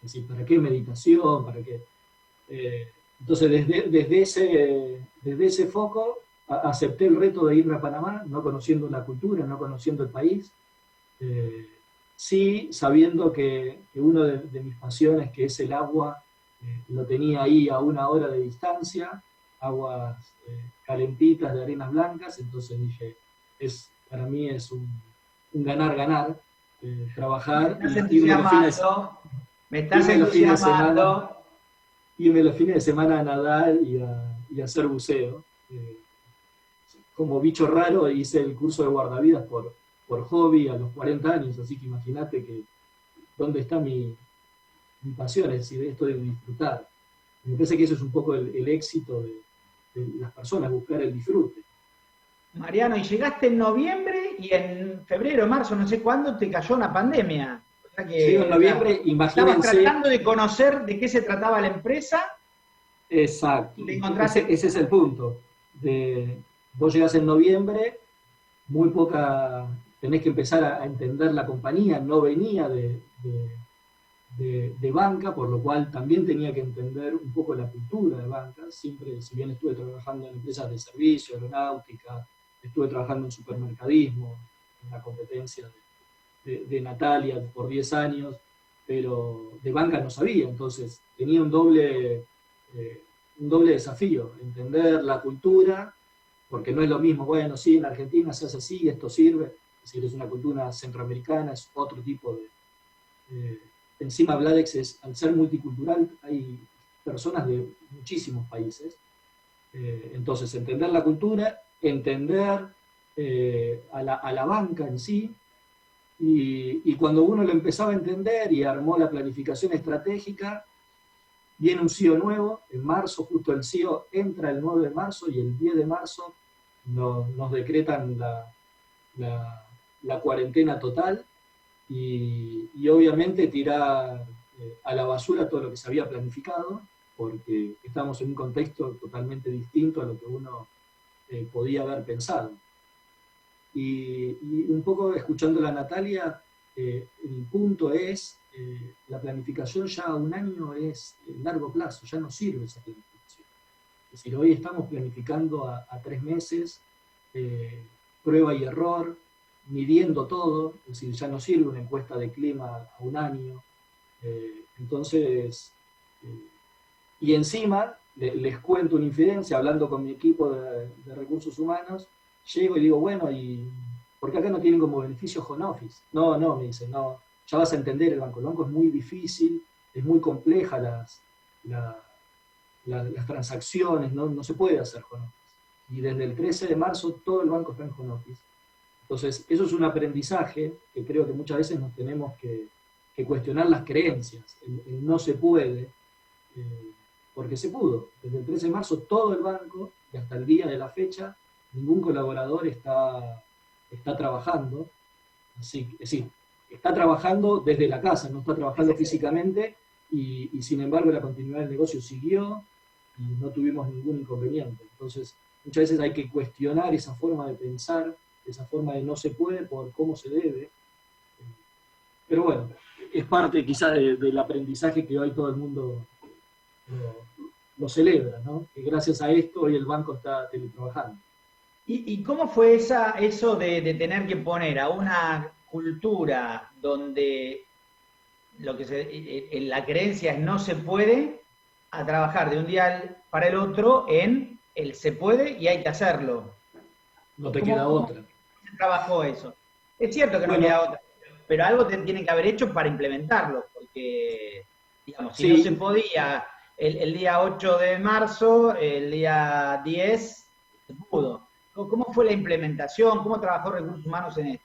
E: Es decir, ¿para qué meditación? ¿Para qué? Entonces, desde ese foco, acepté el reto de irme a Panamá, no conociendo la cultura, no conociendo el país. Sí, sabiendo que una de mis pasiones, que es el agua, lo tenía ahí a 1 hora de distancia, aguas calentitas de arenas blancas, entonces dije, para mí es un ganar-ganar, trabajar
C: Me estás entusiasmando.
E: Irme los fines de semana a nadar y a hacer buceo. Como bicho raro hice el curso de guardavidas por hobby a los 40 años, así que imagínate que dónde está mi pasión, es decir, esto de disfrutar. Me parece que eso es un poco el éxito de las personas, buscar el disfrute.
C: Mariano, y llegaste en noviembre y en febrero, marzo, no sé cuándo, te cayó una pandemia. O sea que,
E: sí, en noviembre, imagínense.
C: Estabas tratando de conocer de qué se trataba la empresa.
E: Exacto. Ese es el punto. Vos llegás en noviembre, muy poca, tenés que empezar a entender la compañía, no venía de banca, por lo cual también tenía que entender un poco la cultura de banca. Siempre, si bien estuve trabajando en empresas de servicio, aeronáutica, estuve trabajando en supermercadismo, en la competencia de Natalia por 10 años, pero de banca no sabía, entonces tenía un doble desafío, entender la cultura, porque no es lo mismo, bueno, sí, en Argentina se hace así, esto sirve, es decir, es una cultura centroamericana, es otro tipo de encima Bladex al ser multicultural, hay personas de muchísimos países, entonces entender la cultura, entender a la banca en sí, y cuando uno lo empezaba a entender y armó la planificación estratégica, viene un CEO nuevo, en marzo, justo el CEO entra el 9 de marzo y el 10 de marzo nos decretan la cuarentena total y obviamente tirar a la basura todo lo que se había planificado, porque estamos en un contexto totalmente distinto a lo que uno podía haber pensado. Y un poco escuchando a Natalia, el punto es, la planificación ya a 1 año es largo plazo, ya no sirve esa planificación. Es decir, hoy estamos planificando a 3 meses, prueba y error, midiendo todo, es decir, ya no sirve una encuesta de clima a 1 año. Entonces, y encima, les cuento una infidencia, hablando con mi equipo de recursos humanos, llego y digo, bueno, ¿por qué acá no tienen como beneficio home office? No, me dicen, no, ya vas a entender el banco es muy difícil, es muy compleja las transacciones, no se puede hacer home office. Y desde el 13 de marzo todo el banco está en home office. Entonces, eso es un aprendizaje que creo que muchas veces nos tenemos que cuestionar las creencias. El no se puede, porque se pudo. Desde el 13 de marzo todo el banco, y hasta el día de la fecha, ningún colaborador está trabajando. Así que, sí, está trabajando desde la casa, no está trabajando físicamente, y sin embargo la continuidad del negocio siguió y no tuvimos ningún inconveniente. Entonces, muchas veces hay que cuestionar esa forma de pensar, esa forma de no se puede por cómo se debe. Pero bueno, es parte quizás del aprendizaje que hoy todo el mundo lo celebra, ¿no? Que gracias a esto hoy el banco está teletrabajando.
C: ¿Y cómo fue eso de tener que poner a una cultura donde la creencia es no se puede, a trabajar de un día para el otro en el se puede y hay que hacerlo?
E: No te queda otra.
C: ¿Cómo se trabajó eso? Es cierto que no queda otra, pero algo te tienen que haber hecho para implementarlo, porque, digamos, si no se podía el día 8 de marzo, el día 10 se pudo. ¿Cómo fue la implementación? ¿Cómo trabajó Recursos Humanos en esto?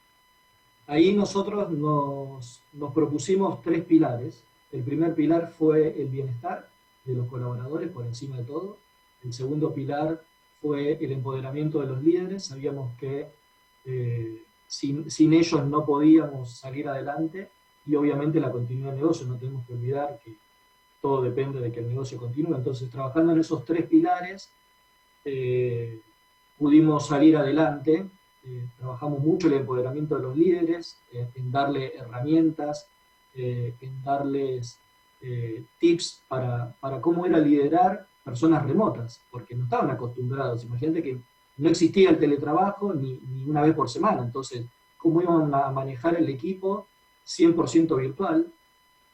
E: Ahí nosotros nos propusimos 3 pilares. El primer pilar fue el bienestar de los colaboradores por encima de todo. El segundo pilar fue el empoderamiento de los líderes. Sabíamos que sin ellos no podíamos salir adelante, y obviamente la continuidad del negocio. No tenemos que olvidar que todo depende de que el negocio continúe. Entonces, trabajando en esos 3 pilares, pudimos salir adelante. Trabajamos mucho el empoderamiento de los líderes, en darle herramientas, en darles tips para cómo era liderar personas remotas, porque no estaban acostumbrados. Imagínate que no existía el teletrabajo ni una vez por semana. Entonces, ¿cómo iban a manejar el equipo 100% virtual?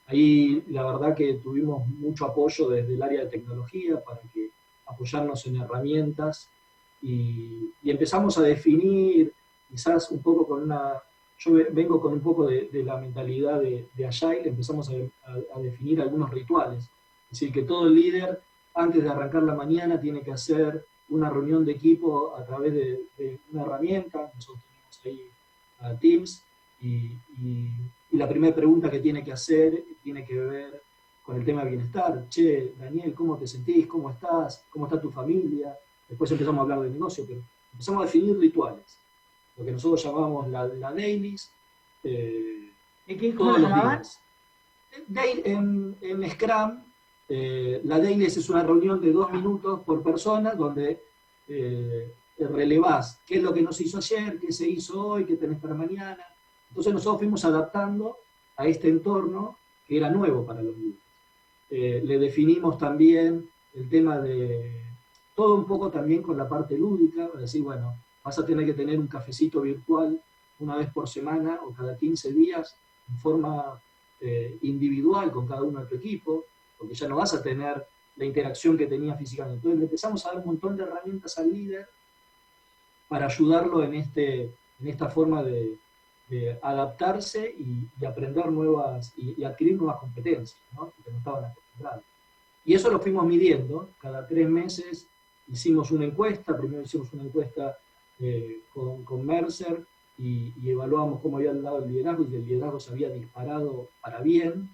E: Ahí la verdad que tuvimos mucho apoyo desde el área de tecnología para apoyarnos en herramientas, y empezamos a definir, quizás un poco yo vengo con un poco de la mentalidad de Agile. Empezamos a definir algunos rituales. Es decir, que todo el líder, antes de arrancar la mañana, tiene que hacer una reunión de equipo a través de una herramienta. Nosotros tenemos ahí a Teams, y la primera pregunta que tiene que hacer tiene que ver con el tema de bienestar. Che, Daniel, ¿cómo te sentís? ¿Cómo estás? ¿Cómo está tu familia? Después empezamos a hablar de negocio, pero empezamos a definir rituales, lo que nosotros llamamos la dailies, todos los días. En Scrum, la dailies es una reunión de 2 minutos por persona, donde relevás qué es lo que no se hizo ayer, qué se hizo hoy, qué tenés para mañana. Entonces nosotros fuimos adaptando a este entorno que era nuevo para los líderes. Le definimos también el tema de todo un poco también con la parte lúdica, para decir, bueno, vas a tener que tener un cafecito virtual una vez por semana o cada 15 días en forma individual con cada uno de tu equipo, porque ya no vas a tener la interacción que tenías físicamente. Entonces le empezamos a dar un montón de herramientas al líder para ayudarlo en esta forma de adaptarse y aprender nuevas, y adquirir nuevas competencias, ¿no? Que no estaban acostumbrados. Y eso lo fuimos midiendo. Cada 3 meses hicimos una encuesta. Primero hicimos una encuesta con Mercer, y evaluamos cómo había dado el liderazgo, y el liderazgo se había disparado para bien.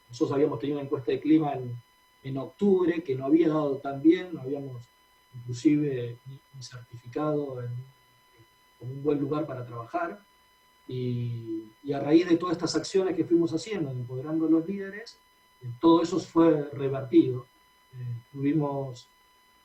E: Nosotros habíamos tenido una encuesta de clima en octubre que no había dado tan bien, no habíamos inclusive ni certificado como un buen lugar para trabajar. Y a raíz de todas estas acciones que fuimos haciendo, empoderando a los líderes, todo eso fue revertido. Tuvimos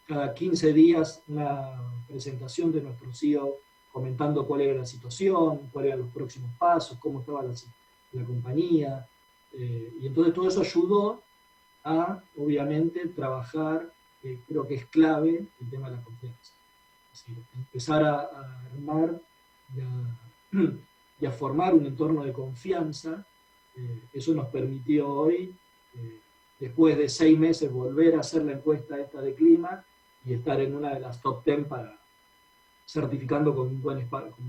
E: cada 15 días una presentación de nuestro CEO comentando cuál era la situación, cuáles eran los próximos pasos, cómo estaba la compañía. Y entonces todo eso ayudó a, obviamente, trabajar, creo que es clave, el tema de la confianza. Es decir, empezar a armar y a formar un entorno de confianza. Eso nos permitió hoy, después de 6 meses, volver a hacer la encuesta esta de clima y estar en una de las top 10 certificando con un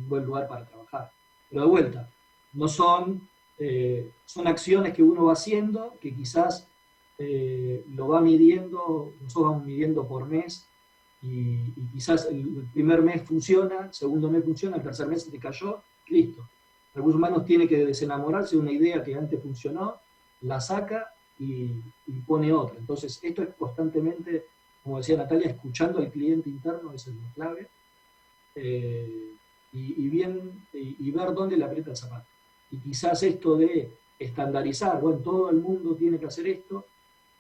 E: buen lugar para trabajar. Pero de vuelta, no son acciones que uno va haciendo, que quizás lo va midiendo, nosotros vamos midiendo por mes, y quizás el primer mes funciona, el segundo mes funciona, el tercer mes se te cayó, listo. Recursos humanos tiene que desenamorarse de una idea que antes funcionó, la saca y pone otra. Entonces, esto es constantemente, como decía Natalia, escuchando al cliente interno, esa es la clave, y ver dónde le aprieta el zapato. Y quizás esto de estandarizar, bueno, todo el mundo tiene que hacer esto,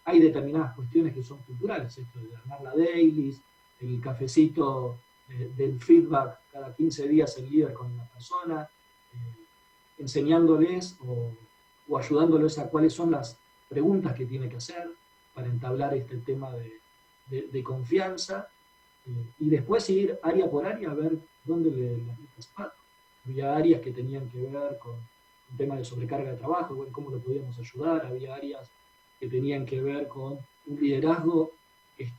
E: hay determinadas cuestiones que son culturales, esto de armar la dailies, el cafecito del feedback cada 15 días el líder con la persona, enseñándoles o ayudándoles a cuáles son las preguntas que tiene que hacer para entablar este tema de confianza, y después ir área por área a ver dónde le aprieta el zapato. Había áreas que tenían que ver con un tema de sobrecarga de trabajo, bueno, cómo lo podíamos ayudar, había áreas que tenían que ver con un liderazgo que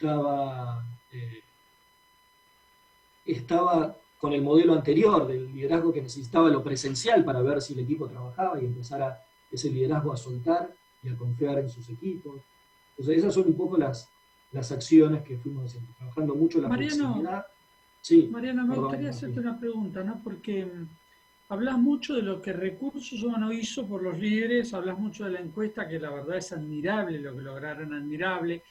E: estaba con el modelo anterior del liderazgo que necesitaba lo presencial para ver si el equipo trabajaba y empezar ese liderazgo a soltar y a confiar en sus equipos. Entonces esas son un poco las acciones que fuimos haciendo, trabajando mucho la flexibilidad. Sí,
B: Mariano, me gustaría hacerte una pregunta, ¿no? Porque hablas mucho de lo que Recursos Humanos hizo por los líderes, hablas mucho de la encuesta, que la verdad es admirable, lo que lograron admirable,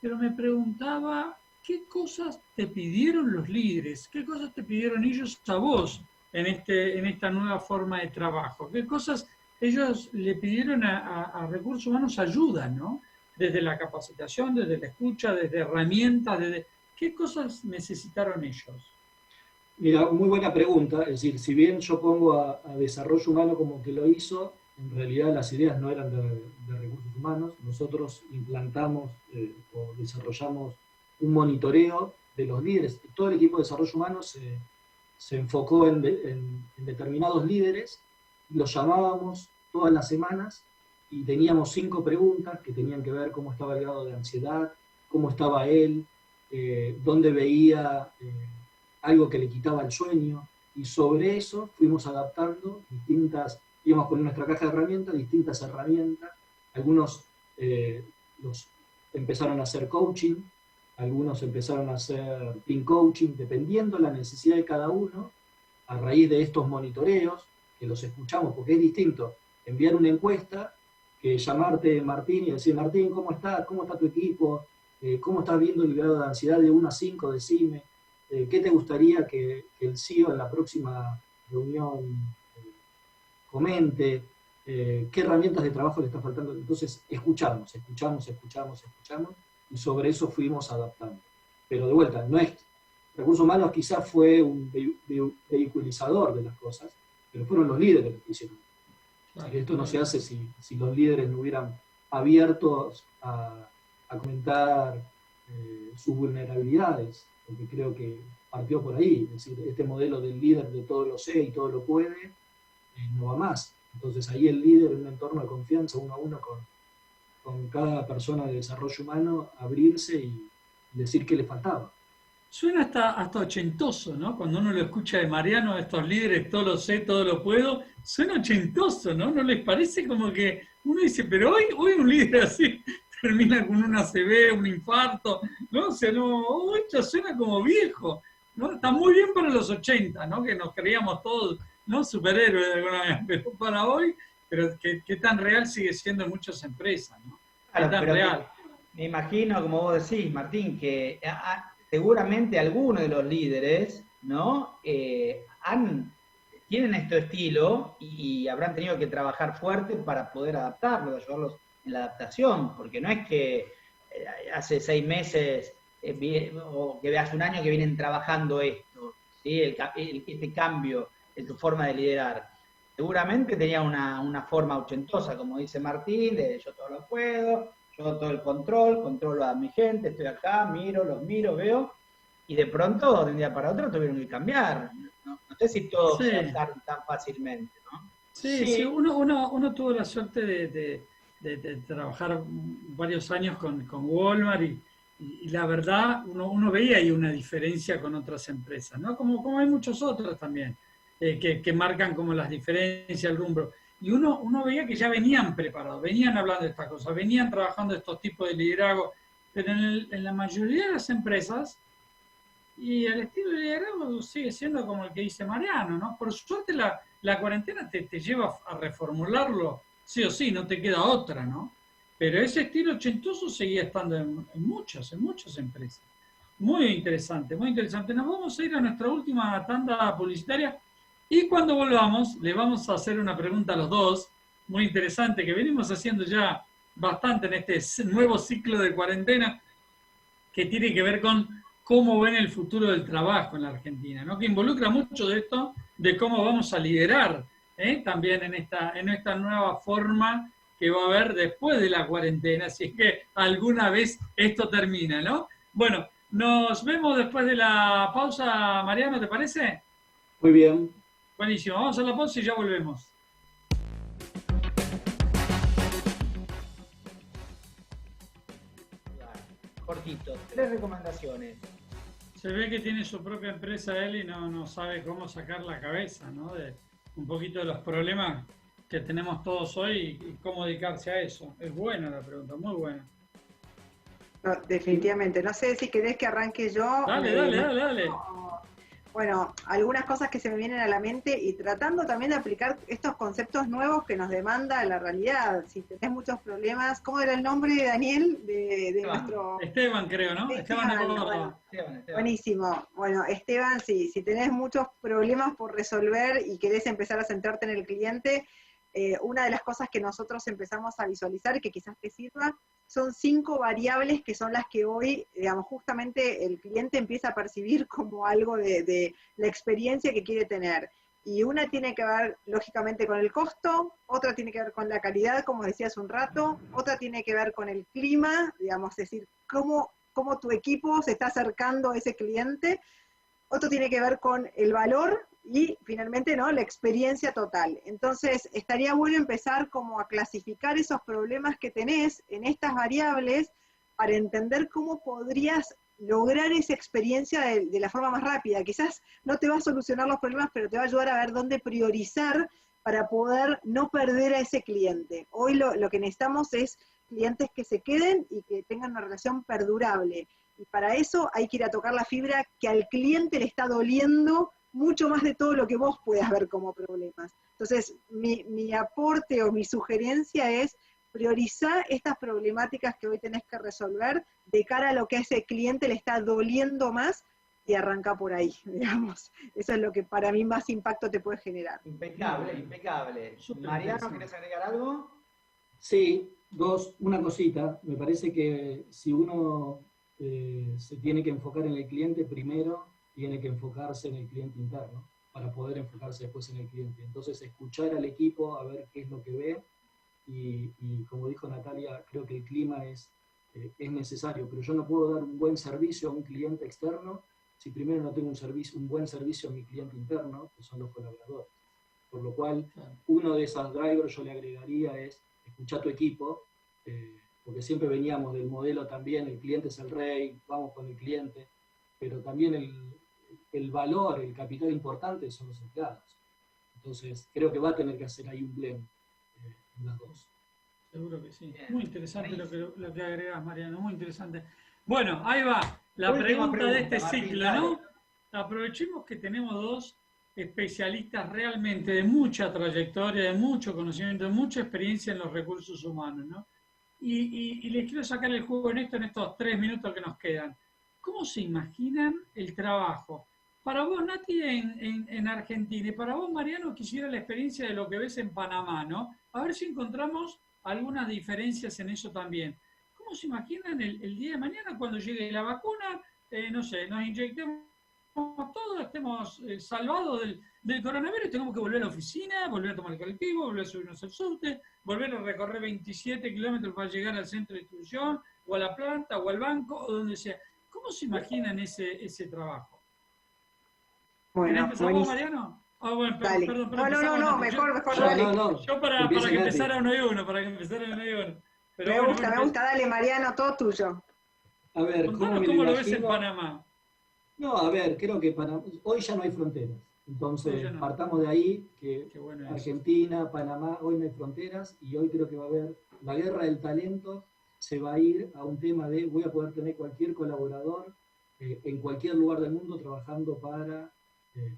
B: pero me preguntaba, ¿qué cosas te pidieron los líderes? ¿Qué cosas te pidieron ellos a vos en esta nueva forma de trabajo? ¿Qué cosas ellos le pidieron a Recursos Humanos ayuda, ¿no? Desde la capacitación, desde la escucha, desde herramientas, ¿qué cosas necesitaron ellos?
E: Mira, muy buena pregunta. Es decir, si bien yo pongo a desarrollo humano como que lo hizo, en realidad las ideas no eran de recursos humanos. Nosotros implantamos o desarrollamos un monitoreo de los líderes. Todo el equipo de desarrollo humano se enfocó en determinados líderes, los llamábamos todas las semanas y teníamos 5 preguntas que tenían que ver cómo estaba el grado de ansiedad, cómo estaba él, dónde veía algo que le quitaba el sueño, y sobre eso fuimos adaptando íbamos con nuestra caja de herramientas, distintas herramientas. Algunos los empezaron a hacer coaching, algunos empezaron a hacer team coaching, dependiendo la necesidad de cada uno, a raíz de estos monitoreos, que los escuchamos, porque es distinto enviar una encuesta que llamarte Martín y decir, Martín, ¿cómo estás? ¿Cómo está tu equipo? ¿Cómo estás viendo el grado de ansiedad de 1 a 5? Decime. ¿Qué te gustaría que el CEO en la próxima reunión comente? ¿Qué herramientas de trabajo le está faltando? Entonces, escuchamos, y sobre eso fuimos adaptando. Pero de vuelta, no es... Recursos Humanos quizás fue un vehiculizador de las cosas, pero fueron los líderes los que hicieron. Claro. Esto no se hace si los líderes no hubieran abiertos a comentar sus vulnerabilidades, porque creo que partió por ahí. Es decir, este modelo del líder de todo lo sé y todo lo puede, no va más. Entonces ahí el líder, en un entorno de confianza, 1 a 1 con cada persona de desarrollo humano, abrirse y decir qué le faltaba.
B: Suena hasta ochentoso, ¿no? Cuando uno lo escucha de Mariano, estos líderes, todo lo sé, todo lo puedo, suena ochentoso, ¿no? ¿No les parece como que uno dice, pero hoy un líder así termina con una ACV, un infarto, ¿no? O sea, no, hoy ya suena como viejo, ¿no? Está muy bien para los 80, ¿no? Que nos creíamos todos, ¿no? Superhéroes de alguna manera, pero para hoy, pero qué tan real sigue siendo en muchas empresas, ¿no?
C: Claro,
B: ¿Qué tan
C: pero
B: real?
C: Me imagino, como vos decís, Martín, que seguramente algunos de los líderes, ¿no? Tienen este estilo y habrán tenido que trabajar fuerte para poder adaptarlo, ayudarlos en la adaptación, porque no es que hace 6 meses o que hace 1 año que vienen trabajando esto, ¿sí? Este cambio en tu forma de liderar. Seguramente tenía una forma ochentosa, como dice Martín, de yo todo lo puedo, yo todo el controlo a mi gente, estoy acá, los miro, veo, y de pronto, de un día para otro, tuvieron que cambiar. No sé si todo se adaptaron tan fácilmente, ¿no?
B: Sí, uno tuvo la suerte de trabajar varios años con Walmart y la verdad uno veía ahí una diferencia con otras empresas, ¿no? Como hay muchos otros también que marcan como las diferencias, el rumbo. y uno veía que ya venían preparados, venían hablando de estas cosas, venían trabajando estos tipos de liderazgo, pero en la mayoría de las empresas, y el estilo de liderazgo sigue siendo como el que dice Mariano, ¿no? Por suerte la cuarentena te lleva a reformularlo, sí o sí, no te queda otra, ¿no? Pero ese estilo ochentoso seguía estando en muchas empresas. Muy interesante, muy interesante. Nos vamos a ir a nuestra última tanda publicitaria y cuando volvamos le vamos a hacer una pregunta a los dos, muy interesante, que venimos haciendo ya bastante en este nuevo ciclo de cuarentena, que tiene que ver con cómo ven el futuro del trabajo en la Argentina, ¿no? Que involucra mucho de esto, de cómo vamos a liderar también en esta nueva forma que va a haber después de la cuarentena, si es que alguna vez esto termina, ¿no? Bueno, nos vemos después de la pausa, Mariano, ¿te parece?
E: Muy bien.
B: Buenísimo, vamos a la pausa y ya volvemos.
C: Cortito, 3 recomendaciones.
B: Se ve que tiene su propia empresa él y no sabe cómo sacar la cabeza, ¿no? De un poquito de los problemas que tenemos todos hoy y cómo dedicarse a eso. Es buena la pregunta, muy buena.
D: No, definitivamente. No sé si querés que arranque yo.
B: Dale.
D: Bueno, algunas cosas que se me vienen a la mente y tratando también de aplicar estos conceptos nuevos que nos demanda la realidad. Si tenés muchos problemas, ¿cómo era el nombre, Daniel, de nuestro...?
B: Esteban, creo, ¿no? Esteban.
D: Buenísimo. Bueno, Esteban, si tenés muchos problemas por resolver y querés empezar a centrarte en el cliente, una de las cosas que nosotros empezamos a visualizar y que quizás te sirva, son 5 variables que son las que hoy, digamos, justamente el cliente empieza a percibir como algo de la experiencia que quiere tener. Y una tiene que ver, lógicamente, con el costo, otra tiene que ver con la calidad, como decía hace un rato, otra tiene que ver con el clima, digamos, es decir, cómo tu equipo se está acercando a ese cliente, otro tiene que ver con el valor, y finalmente, ¿no?, la experiencia total. Entonces, estaría bueno empezar como a clasificar esos problemas que tenés en estas variables para entender cómo podrías lograr esa experiencia de la forma más rápida. Quizás no te va a solucionar los problemas, pero te va a ayudar a ver dónde priorizar para poder no perder a ese cliente. Hoy lo que necesitamos es clientes que se queden y que tengan una relación perdurable. Y para eso hay que ir a tocar la fibra que al cliente le está doliendo mucho más de todo lo que vos puedas ver como problemas. Entonces, mi aporte o mi sugerencia es priorizar estas problemáticas que hoy tenés que resolver de cara a lo que a ese cliente le está doliendo más y arranca por ahí, digamos. Eso es lo que para mí más impacto te puede generar.
C: Impecable. Mariano, ¿querés agregar algo?
E: Sí, una cosita. Me parece que si uno se tiene que enfocar en el cliente primero, tiene que enfocarse en el cliente interno para poder enfocarse después en el cliente. Entonces, escuchar al equipo, a ver qué es lo que ve, y como dijo Natalia, creo que el clima es necesario, pero yo no puedo dar un buen servicio a un cliente externo si primero no tengo un buen servicio a mi cliente interno, que son los colaboradores. Por lo cual, uno de esos drivers yo le agregaría es escuchar a tu equipo, porque siempre veníamos del modelo también, el cliente es el rey, vamos con el cliente, pero también el valor, el capital importante son los empleados. Entonces, creo que va a tener que hacer ahí un blend en las dos.
B: Seguro que sí. Muy interesante lo que agregás, Mariano, muy interesante. Bueno, ahí va la pregunta de este ciclo, ¿no? Aprovechemos que tenemos dos especialistas realmente de mucha trayectoria, de mucho conocimiento, de mucha experiencia en los recursos humanos, ¿no? Y les quiero sacar el jugo en estos 3 minutos que nos quedan. ¿Cómo se imaginan el trabajo? Para vos, Nati, en Argentina, y para vos, Mariano, quisiera la experiencia de lo que ves en Panamá, ¿no? A ver si encontramos algunas diferencias en eso también. ¿Cómo se imaginan el día de mañana cuando llegue la vacuna? No sé, nos inyectemos todos, estemos salvados del coronavirus y tengamos que volver a la oficina, volver a tomar el colectivo, volver a subirnos al subte, volver a recorrer 27 kilómetros para llegar al centro de distribución, o a la planta, o al banco, o donde sea. ¿Cómo se imaginan ese trabajo?
D: Bueno,
B: ¿empezamos, Mariano? Bueno, perdón.
D: No, mejor dale.
B: Yo para que empezara uno y uno, Pero
D: me gusta, dale, Mariano, todo tuyo.
E: A ver,
B: ¿cómo lo ves en Panamá?
E: No, a ver, creo que hoy ya no hay fronteras. Entonces, partamos de ahí, que
B: bueno
E: Argentina, Panamá, hoy no hay fronteras, y hoy creo que va a haber la guerra del talento, se va a ir a un tema de voy a poder tener cualquier colaborador en cualquier lugar del mundo trabajando para,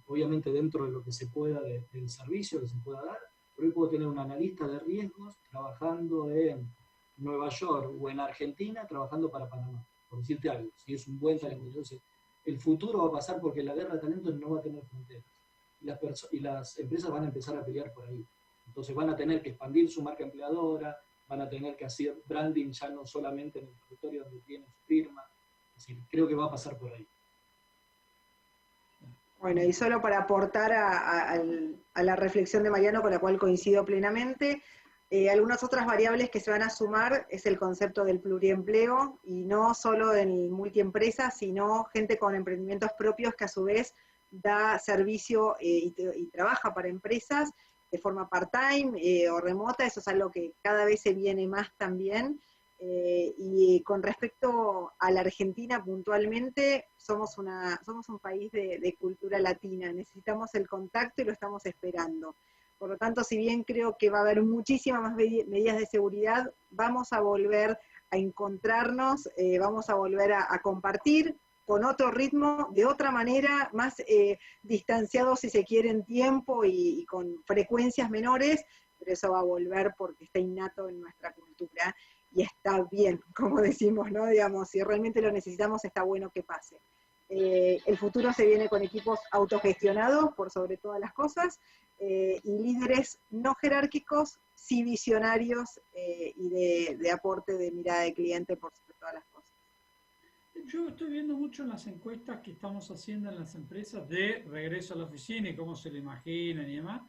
E: obviamente dentro de lo que se pueda del servicio que se pueda dar, pero hoy puedo tener un analista de riesgos trabajando en Nueva York o en Argentina trabajando para Panamá, por decirte algo, si es un buen talento. Entonces, el futuro va a pasar porque la guerra de talentos no va a tener fronteras. Y las empresas van a empezar a pelear por ahí. Entonces van a tener que expandir su marca empleadora, van a tener que hacer branding ya no solamente en el territorio donde tienen su firma. Es decir, creo que va a pasar por ahí.
D: Bueno, y solo para aportar a la reflexión de Mariano, con la cual coincido plenamente, algunas otras variables que se van a sumar es el concepto del pluriempleo, y no solo en multiempresa, sino gente con emprendimientos propios que a su vez da servicio y trabaja para empresas de forma part-time o remota. Eso es algo que cada vez se viene más también. Y con respecto a la Argentina puntualmente, somos un país de cultura latina, necesitamos el contacto y lo estamos esperando. Por lo tanto, si bien creo que va a haber muchísimas más medidas de seguridad, vamos a volver a encontrarnos, vamos a volver a compartir con otro ritmo, de otra manera, más distanciados si se quiere en tiempo y con frecuencias menores, pero eso va a volver porque está innato en nuestra cultura. Y está bien, como decimos, ¿no? Digamos, si realmente lo necesitamos, está bueno que pase. El futuro se viene con equipos autogestionados, por sobre todas las cosas, y líderes no jerárquicos, sí visionarios y de aporte de mirada de cliente por sobre todas las cosas.
B: Yo estoy viendo mucho en las encuestas que estamos haciendo en las empresas de regreso a la oficina y cómo se lo imaginan y demás,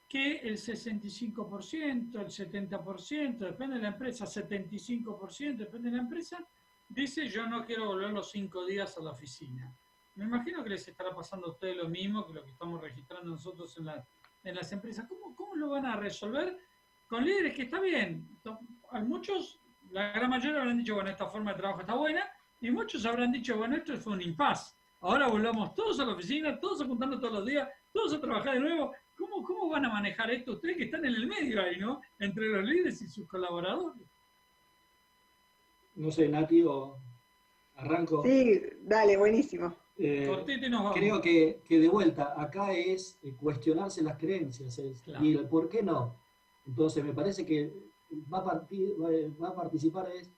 B: que el 65%, el 70%, depende de la empresa, 75%, depende de la empresa, dice yo no quiero volver los 5 días a la oficina. Me imagino que les estará pasando a ustedes lo mismo que lo que estamos registrando nosotros en las empresas. ¿Cómo lo van a resolver? Con líderes que está bien. Hay muchos, la gran mayoría habrán dicho, bueno, esta forma de trabajo está buena, y muchos habrán dicho, bueno, esto fue un impasse. Ahora volvamos todos a la oficina, todos a juntarnos todos los días, todos a trabajar de nuevo. ¿Cómo van a manejar esto ustedes que están en el medio ahí, ¿no? Entre los líderes y sus colaboradores.
E: No sé, Nati, o arranco.
D: Sí, dale, buenísimo.
B: Cortito y nos vamos.
E: Creo que de vuelta, acá es cuestionarse las creencias,
B: claro.
E: Y el por qué no. Entonces me parece que va a participar es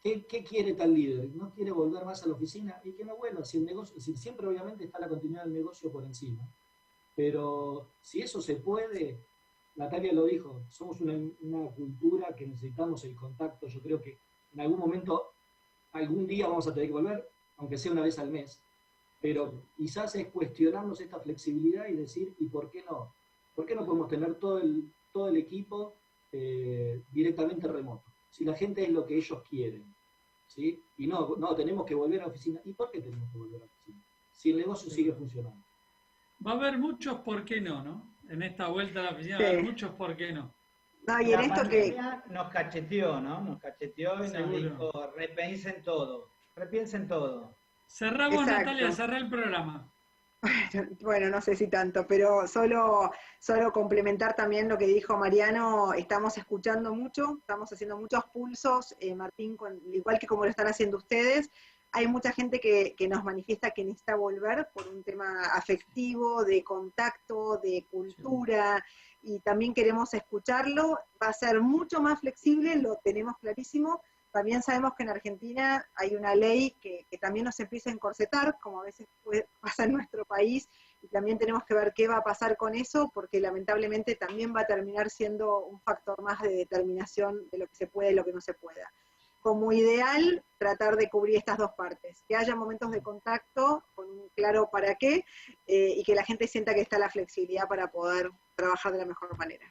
E: ¿qué quiere tal líder? ¿No quiere volver más a la oficina? Y que no vuelva, si el negocio, si siempre obviamente está la continuidad del negocio por encima. Pero si eso se puede, Natalia lo dijo, somos una cultura que necesitamos el contacto. Yo creo que en algún momento, algún día vamos a tener que volver, aunque sea una vez al mes. Pero quizás es cuestionarnos esta flexibilidad y decir, ¿y por qué no? ¿Por qué no podemos tener todo el equipo directamente remoto? Si la gente es lo que ellos quieren, ¿sí? Y no, tenemos que volver a la oficina. ¿Y por qué tenemos que volver a la oficina? Si el negocio sigue funcionando.
B: Va a haber muchos por qué no, ¿no? En esta vuelta a la oficina va a haber muchos por qué no.
C: No, y en esto que nos cacheteó, ¿no? Nos cacheteó y nos dijo, repiensen todo.
B: Cerramos, Natalia, cerrá el programa.
D: Bueno, no sé si tanto, pero solo complementar también lo que dijo Mariano. Estamos escuchando mucho, estamos haciendo muchos pulsos, Martín, igual que como lo están haciendo ustedes. Hay mucha gente que nos manifiesta que necesita volver por un tema afectivo, de contacto, de cultura, y también queremos escucharlo. Va a ser mucho más flexible, lo tenemos clarísimo. También sabemos que en Argentina hay una ley que también nos empieza a encorsetar, como a veces pasa en nuestro país, y también tenemos que ver qué va a pasar con eso, porque lamentablemente también va a terminar siendo un factor más de determinación de lo que se puede y lo que no se pueda. Como ideal, tratar de cubrir estas dos partes, que haya momentos de contacto con un claro para qué, y que la gente sienta que está la flexibilidad para poder trabajar de la mejor manera.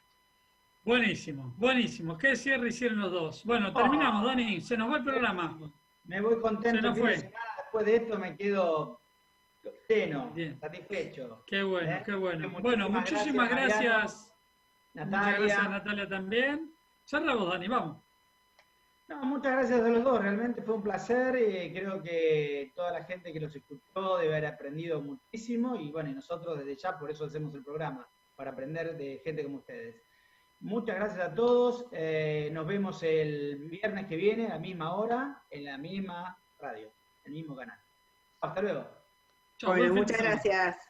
B: Buenísimo, buenísimo. ¿Qué cierre hicieron los dos? Bueno, terminamos, Dani. Se nos va el programa.
C: Me voy contento.
B: Se nos fue.
C: Después de esto me quedo pleno, satisfecho.
B: Qué bueno, qué bueno. Bueno, muchísimas gracias.
C: Natalia.
B: Muchas gracias, Natalia, también. Cerramos, Dani, vamos.
C: No, muchas gracias a los dos, realmente fue un placer. Creo que toda la gente que los escuchó debe haber aprendido muchísimo y bueno, y nosotros desde ya por eso hacemos el programa, para aprender de gente como ustedes. Muchas gracias a todos, nos vemos el viernes que viene a la misma hora, en la misma radio, el mismo canal. Hasta luego.
D: Bueno, muchas gracias.